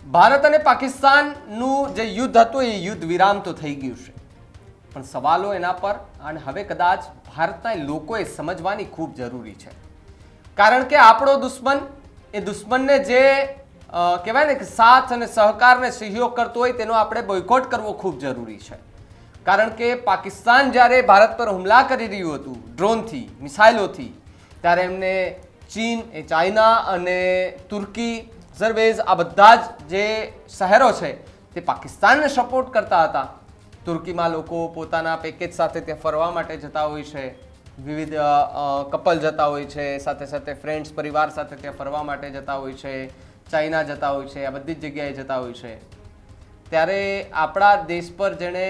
ભારત અને પાકિસ્તાનનું જે યુદ્ધ હતું એ યુદ્ધ વિરામ તો થઈ ગયું છે, પણ સવાલો એના પર અને હવે કદાચ ભારતના લોકોએ સમજવાની ખૂબ જરૂરી છે. કારણ કે આપણો દુશ્મન એ દુશ્મનને જે કહેવાય ને કે સાથ અને સહકારને સહયોગ કરતો હોય તેનો આપણે બોયકોટ કરવો ખૂબ જરૂરી છે. કારણ કે પાકિસ્તાન જ્યારે ભારત પર હુમલા કરી રહ્યું હતું ડ્રોનથી, મિસાઇલોથી, ત્યારે એમને ચીન, ચાઇના અને તુર્કી, અઝરબૈજાન આ બધા જ જે શહેરો છે તે પાકિસ્તાનને સપોર્ટ કરતા હતા. તુર્કીમાં લોકો પોતાના પેકેજ સાથે ત્યાં ફરવા માટે જતા હોય છે, વિવિધ કપલ જતા હોય છે, સાથે સાથે ફ્રેન્ડ્સ પરિવાર સાથે ત્યાં ફરવા માટે જતા હોય છે, ચાઇના જતા હોય છે, આ બધી જ જગ્યાએ જતા હોય છે. ત્યારે આપણા દેશ પર જેણે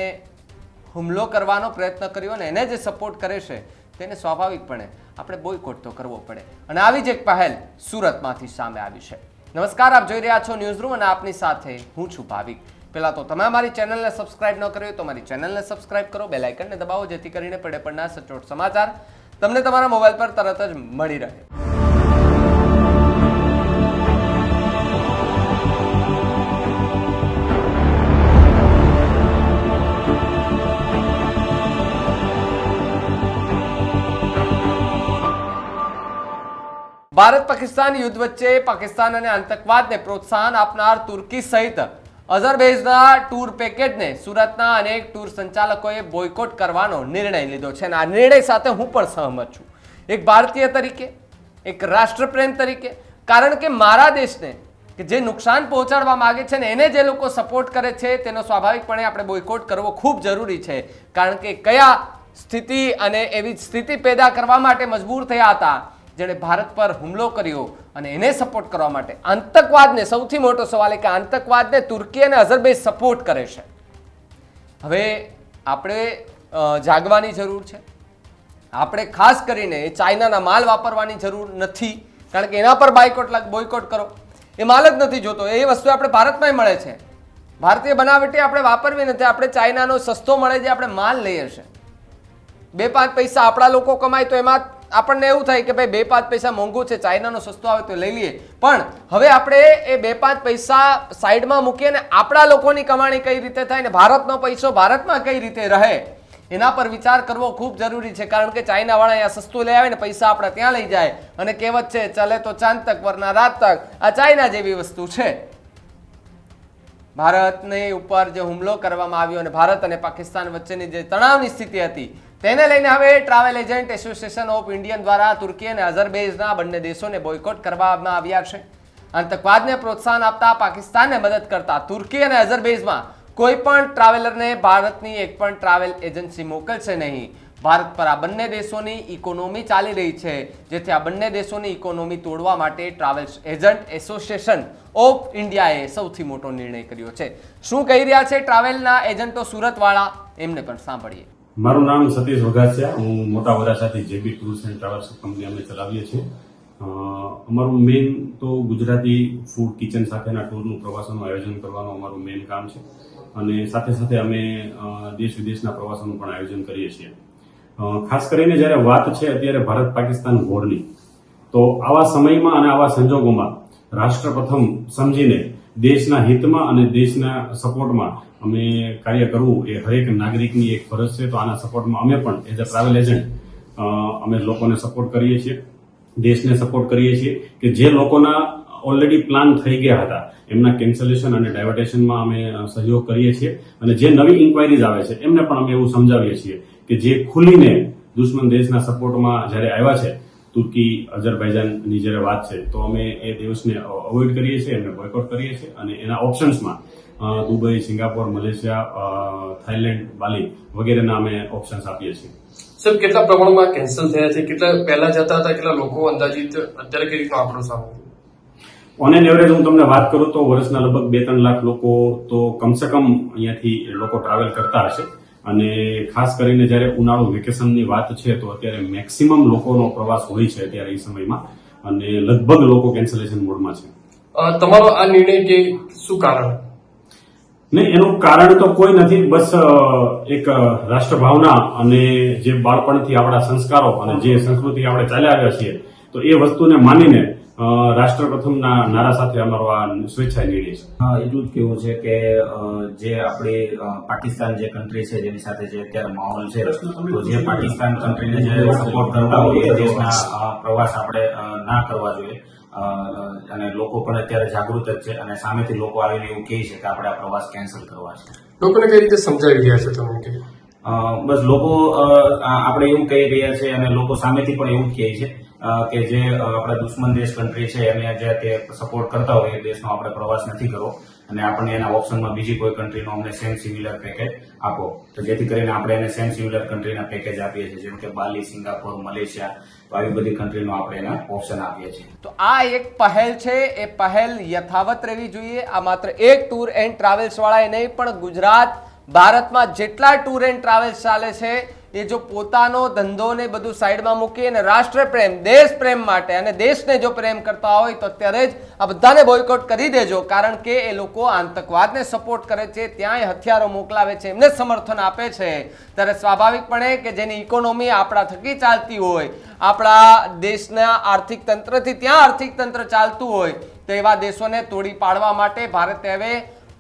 હુમલો કરવાનો પ્રયત્ન કર્યો ને એને જે સપોર્ટ કરે છે તેને સ્વાભાવિકપણે આપણે બોયકોટ તો કરવો પડે. અને આવી જ એક પહેલ સુરતમાંથી સામે આવી છે. નમસ્કાર, આપ જોઈ રહ્યા છો ન્યૂઝ રૂમ અને આપની સાથે હું છું ભાવિક. પહેલાં તો તમે અમારી ચેનલને સબસ્ક્રાઇબ ન કરી હોય તો મારી ચેનલને સબસ્ક્રાઇબ કરો, બેલ આઇકનને દબાવો જેથી કરીને પડે પડના સચોટ સમાચાર તમને તમારા મોબાઈલ પર તરત જ મળી રહે. ભારત પાકિસ્તાન યુદ્ધ વચ્ચે પાકિસ્તાન અને આતંકવાદને પ્રોત્સાહન આપનાર તુર્કી સહિત અઝરબૈજાનના ટૂર પેકેજને સુરતના અનેક ટૂર સંચાલકોએ બોયકોટ કરવાનો નિર્ણય લીધો છે. અને આ નિર્ણય સાથે હું પણ સહમત છું, એક ભારતીય તરીકે, એક રાષ્ટ્રપ્રેમ તરીકે. કારણ કે મારા દેશને કે જે નુકસાન પહોંચાડવા માંગે છે ને એને જે લોકો સપોર્ટ કરે છે તેનો સ્વાભાવિકપણે આપણે બોયકોટ કરવો ખૂબ જરૂરી છે. કારણ કે કયા સ્થિતિ અને એવી સ્થિતિ પેદા કરવા માટે મજબૂર થયા હતા જેણે ભારત પર હુમલો કર્યો અને એને સપોર્ટ કરવા માટે આતંકવાદને, સૌથી મોટો સવાલ એ કે આતંકવાદને તુર્કી અને અઝરબૈજાન સપોર્ટ કરે છે. હવે આપણે જાગવાની જરૂર છે. આપણે ખાસ કરીને એ ચાઇનાના માલ વાપરવાની જરૂર નથી, કારણ કે એના પર બોયકોટ કરો, એ માલ જ નથી જોતો. એ વસ્તુ આપણે ભારતમાં મળે છે, ભારતીય બનાવટી આપણે વાપરવી નથી. આપણે ચાઇનાનો સસ્તો મળે છે, આપણે માલ લઈએ છે. 2-5 પૈસા આપણા લોકો કમાય તો એમાં આપણને એવું થાય કે ભાઈ 2-5 પૈસા મોંઘું છે, ચાઇનાનો સસ્તો આવે તો લઈ લઈએ. પણ હવે આપણે એ 2-5 પૈસા સાઈડમાં મૂકીએ ને આપણા લોકોની કમાણી કઈ રીતે થાય ને ભારતનો પૈસો ભારતમાં કઈ રીતે રહે એના પર વિચાર કરવો ખૂબ જરૂરી છે. કારણ કે ચાઇનાવાળા અહીંયા સસ્તું લઈ આવે ને પૈસા આપણે ત્યાં લઈ જાય. અને કહેવત છે, ચલે તો ચાંદ તક વરના રાત તક. આ ચાઇના જેવી વસ્તુ છે. ભારતની ઉપર જે હુમલો કરવામાં આવ્યો અને ભારત અને પાકિસ્તાન વચ્ચેની જે તણાવની સ્થિતિ હતી તેને લઈને હવે travel agent association of Indian દ્વારા તુર્કી અને અઝરબૈજાનના બંને દેશોને બોયકોટ કરવામાં આવ્યા છે. આતંકવાદને પ્રોત્સાહન આપતા પાકિસ્તાનને મદદ કરતા તુર્કી અને અઝરબૈજાનમાં કોઈ પણ ટ્રાવેલરને ભારતની એક પણ ટ્રાવેલ એજન્સી મોકલશે નહીં. ભારત પર આ બંને દેશોની ઇકોનોમી ચાલી રહી છે, જેથી આ બંને દેશોની ઇકોનોમી તોડવા માટે ટ્રાવેલ એજન્ટ એસોસિએશન ઓફ ઇન્ડિયાએ સૌથી મોટો નિર્ણય કર્યો છે. શું કહી રહ્યા છે ટ્રાવેલના એજન્ટો સુરતવાળા, એમને પણ સાંભળીએ. મારું નામ સતીશ વઘાસિયા, હું મોટા વરાછાથી જેબી ટૂર્સ એન્ડ ટ્રાવેલ્સ કંપની અમે ચલાવીએ છીએ. અમારું મેઇન તો ગુજરાતી ફૂડ કિચન સાથેના ટૂરનું પ્રવાસોનું આયોજન કરવાનું અમારું મેઇન કામ છે. અને સાથે સાથે અમે દેશ વિદેશના પ્રવાસોનું પણ આયોજન કરીએ છીએ. ખાસ કરીને જ્યારે વાત છે અત્યારે ભારત પાકિસ્તાન વોરની, તો આવા સમયમાં અને આવા સંજોગોમાં રાષ્ટ્ર પ્રથમ સમજીને દેશના હિતમાં અને દેશના સપોર્ટમાં અમે કાર્ય કરવું એ હરેક નાગરિકની એક ફરજ છે. તો આના સપોર્ટમાં અમે પણ એઝ અ ટ્રાવેલ એજન્ટ અમે લોકોને સપોર્ટ કરીએ છીએ, દેશને સપોર્ટ કરીએ છીએ કે જે લોકોના ઓલરેડી પ્લાન થઈ ગયા હતા એમના કેન્સલેશન અને ડાયવર્ટેશનમાં અમે સહયોગ કરીએ છીએ. અને જે નવી ઇન્ક્વાયરીઝ આવે છે એમને પણ અમે એવું સમજાવીએ છીએ કે જે ખુલીને દુશ્મન દેશના સપોર્ટમાં જ્યારે આવ્યા છે, તુર્કી, અઝરબૈજાનની જ્યારે વાત છે, તો અમે એ દેશને અવોઇડ કરીએ છીએ, એમને બોયકોટ કરીએ છીએ. અને એના ઓપ્શન્સમાં દુબઈ, સિંગાપોર, મલેશિયા, થાઈલેન્ડ, બાલી વગેરેના અમે ઓપ્શન્સ આપીએ છીએ. સર, કેટલા પ્રમાણમાં કેન્સલ થયા છે? કેટલા પહેલા જતા હતા, કેટલા લોકો અંદાજિત અત્યારે કઈ રીતનો આંકડો સામે? ઓન એન એવરેજ હું તમને વાત કરું તો વર્ષના લગભગ 2-3 લાખ લોકો તો કમસે કમ અહીંયાથી લોકો ટ્રાવેલ કરતા હશે. અને ખાસ કરીને જ્યારે ઉનાળુ વેકેશનની વાત છે તો અત્યારે મેક્સિમમ લોકોનો પ્રવાસ હોય છે અત્યારે એ સમયમાં, અને લગભગ લોકો કેન્સલેશન મોડમાં છે. તમારો આ નિર્ણય કે શું કારણ? નહીં, એનું કારણ તો કોઈ નથી. બસ એક રાષ્ટ્રભાવના અને જે બાળપણથી આપણા સંસ્કારો અને જે સંસ્કૃતિ આપણે ચાલ્યા આવ્યા છીએ તો એ વસ્તુને માનીને રાષ્ટ્ર પ્રથમના નારા સાથે અમારો આ સ્વેચ્છાય નિર્ણય છે. હા, એટલું જ કેવું છે કે જે આપણી પાકિસ્તાન જે કન્ટ્રી છે જેની સાથે જે અત્યારે માહોલ છે, તો જે પાકિસ્તાન કન્ટ્રીને જે સપોર્ટ કરતા હોય એ દેશના પ્રવાસ આપણે ના કરવા જોઈએ. અને લોકો પણ અત્યારે જાગૃત જ છે અને સામેથી લોકો આવીને એવું કહે છે કે આપણે આ પ્રવાસ કેન્સલ કરવા છે. લોકોને કઈ રીતે સમજાવી રહ્યા છો તમે કે બસ લોકો આપણે એવું કહી રહ્યા છે અને લોકો સામેથી પણ એવું જ કહે છે કે જે આપણા દુશ્મન દેશ કન્ટ્રી છે એને જે તે સપોર્ટ કરતા હોય એ દેશનો આપણે પ્રવાસ નથી કરવો અને આપણને એના ઓપ્શનમાં બીજી કોઈ કન્ટ્રીનો અમને સેમ સિમિલર પેકેજ આપો, તો જેથી કરીને આપણે એને સેમ સિમિલર કન્ટ્રીના પેકેજ આપીએ છીએ, જેમ કે બાલી, સિંગાપોર, મલેશિયા, તો આવી બધી કન્ટ્રીનો આપણે એના ઓપ્શન આપીએ છીએ. તો આ એક પહેલ છે, એ પહેલ યથાવત રહેવી જોઈએ. આ માત્ર એક ટૂર એન્ડ ટ્રાવેલ્સ વાળાએ નહીં, પણ ગુજરાત ભારતમાં જેટલા ટૂર એન્ડ ટ્રાવેલ્સ ચાલે છે એ જો પોતાનો ધંધો ને બધું સાઈડમાં મૂકી અને રાષ્ટ્ર પ્રેમ, દેશ પ્રેમ માટે અને દેશને જો પ્રેમ કરતા હોય તો અત્યારે જ આ બધાને બોયકોટ કરી દેજો. કારણ કે એ લોકો આતંકવાદને સપોર્ટ કરે છે, ત્યાંય હથિયારો મોકલાવે છે, એમને સમર્થન આપે છે. ત્યારે સ્વાભાવિકપણે કે જેની ઇકોનોમી આપણા થકી ચાલતી હોય, આપણા દેશના આર્થિક તંત્રથી ત્યાં આર્થિક તંત્ર ચાલતું હોય, તો એવા દેશોને તોડી પાડવા માટે ભારતે હવે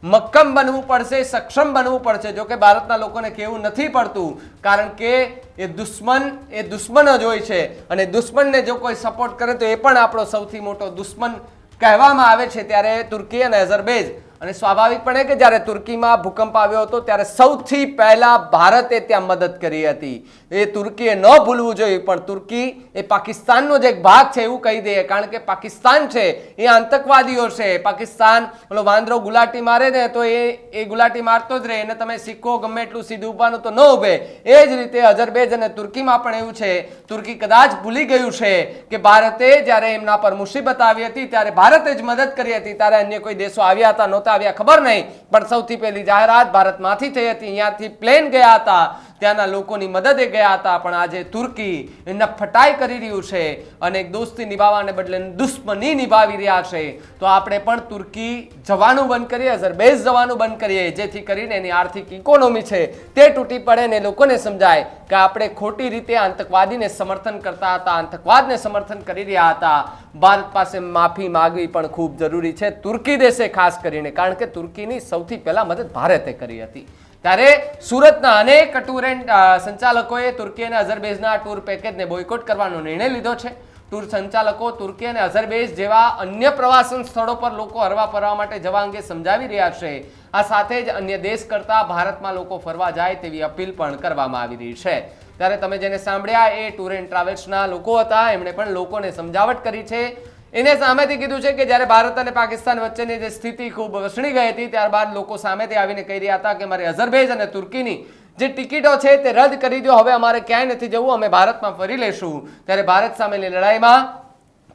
મક્કમ બનવું પડશે, સક્ષમ બનવું પડશે. જો કે ભારતના લોકોને કહેવું નથી પડતું, કારણ કે એ દુશ્મન જ હોય છે અને દુશ્મનને જો કોઈ સપોર્ટ કરે તો એ પણ આપણો સૌથી મોટો દુશ્મન કહેવામાં આવે છે. ત્યારે તુર્કી અને અઝરબૈજાન, અને સ્વાભાવિકપણે કે જ્યારે તુર્કીમાં ભૂકંપ આવ્યો હતો ત્યારે સૌથી પહેલા ભારતે ત્યાં મદદ કરી હતી. એ તુર્કીએ ન ભૂલવું જોઈએ, પણ તુર્કી એ પાકિસ્તાનનો જ એક ભાગ છે એવું કહી દઈએ, કારણ કે પાકિસ્તાન છે એ આતંકવાદીઓ છે. પાકિસ્તાન ઓલો વાંદરો ગુલાટી મારે ને તો એ ગુલાટી મારતો જ રહે, એને તમે સિક્કો ગમે એટલું સીધું ઉભાનું તો ન ઉભે. એ જ રીતે અઝરબૈજાન અને તુર્કીમાં પણ એવું છે. તુર્કી કદાચ ભૂલી ગયું છે કે ભારતે જ્યારે એમના પર મુસીબત આવી હતી ત્યારે ભારતે જ મદદ કરી હતી, ત્યારે અન્ય કોઈ દેશો આવ્યા હતા નહોતા આવ્યા ખબર નહીં, પણ સૌથી પહેલી જાહેરાત ભારતમાંથી થઈ હતી. અહીંયાથી પ્લેન ગયા હતા, ત્યાંના લોકોની મદદે ગયા હતા. પણ આજે તુર્કી નફટાઈ કરી રહ્યું છે અને દોસ્તી નિભાવવાને બદલે દુશ્મની નિભાવી રહ્યા છે. તો આપણે પણ તુર્કી જવાનું બંધ કરીએ, અઝરબૈજાન જવાનું બંધ કરીએ, જેથી કરીને એની આર્થિક ઇકોનોમી છે તે તૂટી પડે ને લોકોને સમજાય કે આપણે ખોટી રીતે આતંકવાદીને સમર્થન કરતા હતા, આતંકવાદને સમર્થન કરી રહ્યા હતા. ભારત પાસે માફી માંગવી પણ ખૂબ જરૂરી છે, તુર્કી દેશે ખાસ કરીને, કારણ કે તુર્કીની સૌથી પહેલા મદદ ભારતે કરી હતી. ત્યારે સુરતના અનેક ટૂર એન્ડ સંચાલકોએ તુર્કી અને અઝરબૈજાનના ટૂર પેકેજને બોયકોટ કરવાનો નિર્ણય લીધો છે. ટૂર સંચાલકો તુર્કી અને અઝરબૈજાન જેવા અન્ય પ્રવાસન સ્થળો પર લોકો હરવા ફરવા માટે જવા અંગે સમજાવી રહ્યા છે. આ સાથે જ અન્ય દેશ કરતા ભારતમાં લોકો ફરવા જાય તેવી અપીલ પણ કરવામાં આવી રહી છે. ત્યારે તમે જેને સાંભળ્યા એ ટૂર એન્ડ ટ્રાવેલ્સના લોકો હતા, એમણે પણ લોકોને સમજાવટ કરી છે. એને સામેથી કીધું છે કે જ્યારે ભારત અને પાકિસ્તાન વચ્ચેની જે સ્થિતિ ખૂબ વસણી ગઈ હતી, ત્યારબાદ લોકો સામેથી આવીને કહી રહ્યા હતા કે મારે અઝરબૈજાન અને તુર્કીની જે ટિકિટો છે તે રદ કરી દો, હવે અમારે ક્યાંય નથી જવું, અમે ભારતમાં ફરી લેશું. ત્યારે ભારત સામેની લડાઈમાં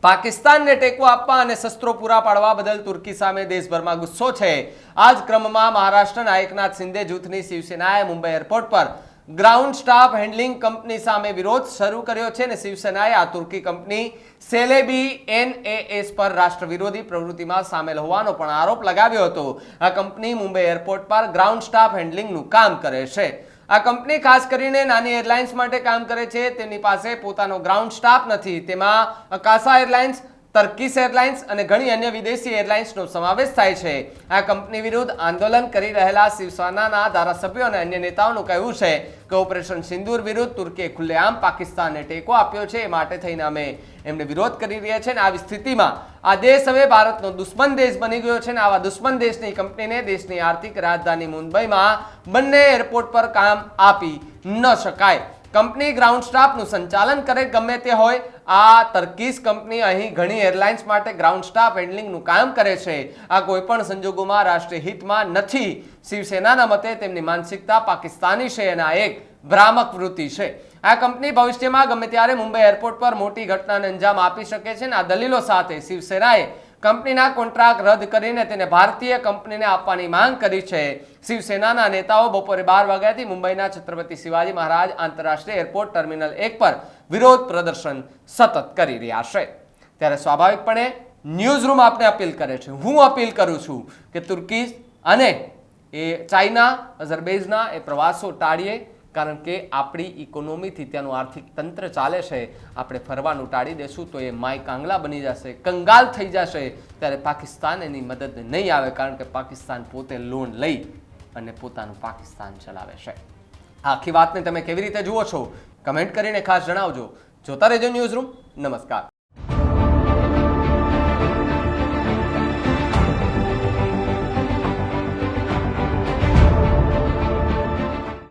પાકિસ્તાનને ટેકો આપવા અને શસ્ત્રો પૂરા પાડવા બદલ તુર્કી સામે દેશભરમાં ગુસ્સો છે. આ જ ક્રમમાં મહારાષ્ટ્રના એકનાથ શિંદે જૂથની શિવસેનાએ મુંબઈ એરપોર્ટ પર ગ્રાઉન્ડ સ્ટાફ હેન્ડલિંગ કંપની સામે વિરોધ શરૂ કર્યો છે અને શિવસેનાએ આ તુર્કી કંપની સેલેબી NAS પર રાષ્ટ્ર વિરોધી પ્રવૃત્તિમાં સામેલ હોવાનો પણ આરોપ લગાવ્યો હતો. આ કંપની મુંબઈ એરપોર્ટ પર ગ્રાઉન્ડ સ્ટાફ હેન્ડલિંગનું કામ કરે છે. આ કંપની ખાસ કરીને નાની એરલાઇન્સ માટે કામ કરે છે. તેમની પાસે પોતાનો ગ્રાઉન્ડ સ્ટાફ નથી. તેમાં અકાશા એરલાઇન્સ, ટર્કીશ એરલાઇન્સ અને ઘણી અન્ય વિદેશી એરલાઇન્સનો સમાવેશ થાય છે. આ કંપની વિરુદ્ધ આંદોલન કરી રહેલા શિવસેનાના ધારાસભ્યો અને અન્ય નેતાઓનું કહેવું છે કે ઓપરેશન સિંદૂર વિરુદ્ધ તુર્કીએ ખુલ્લેઆમ પાકિસ્તાનને ટેકો આપ્યો છે, એ માટે થઈને અમે એમને વિરોધ કરી રહ્યા છે. અને આવી સ્થિતિમાં આ દેશ હવે ભારતનો દુશ્મન દેશ બની ગયો છે. ને આવા દુશ્મન દેશની કંપનીને દેશની આર્થિક રાજધાની મુંબઈમાં બંને એરપોર્ટ પર કામ આપી ન શકાય. કંપની ગ્રાઉન્ડ સ્ટાફનું સંચાલન કરે ગમે તે હોય. આ ટર્કીશ કંપની અહીં ઘણી એરલાઇન્સ માટે ગ્રાઉન્ડ સ્ટાફ હેન્ડલિંગનું કામ કરે છે. આ કોઈ પણ સંજોગોમાં રાષ્ટ્રીય હિતમાં નથી. શિવસેનાના મતે તેમની માનસિકતા પાકિસ્તાની છે અને આ એક ભ્રામક વૃત્તિ છે. આ કંપની ભવિષ્યમાં ગમે ત્યારે મુંબઈ એરપોર્ટ પર મોટી ઘટનાને અંજામ આપી શકે છે. આ દલીલો સાથે શિવસેનાએ કંપનીના કોન્ટ્રાક્ટ રદ કરીને તેને ભારતીય કંપનીને આપવાની માંગ કરી છે. શિવસેનાના નેતાઓ બપોરે 12 વાગ્યાથી મુંબઈના છત્રપતિ શિવાજી મહારાજ આંતરરાષ્ટ્રીય એરપોર્ટ ટર્મિનલ 1 પર વિરોધ પ્રદર્શન સતત કરી રહ્યા છે. ત્યારે સ્વાભાવિકપણે ન્યૂઝ રૂમ આપને અપીલ કરે છે, હું અપીલ કરું છું કે તુર્કી અને એ ચાઇના, અઝરબૈજાનના એ પ્રવાસો ટાળીએ. કારણ કે આપણી ઇકોનોમીથી ત્યાંનું આર્થિક તંત્ર ચાલે છે. આપણે ફરવાનું ટાળી દેશું તો એ માય કાંગલા બની જશે, કંગાલ થઈ જશે. ત્યારે પાકિસ્તાન એની મદદ નહીં આવે, કારણ કે પાકિસ્તાન પોતે લોન લઈ અને પોતાનું પાકિસ્તાન ચલાવે છે. આખી વાતને તમે કેવી રીતે જુઓ છો કમેન્ટ કરીને ખાસ જણાવજો. જોતા રહેજો ન્યૂઝ રૂમ. નમસ્કાર.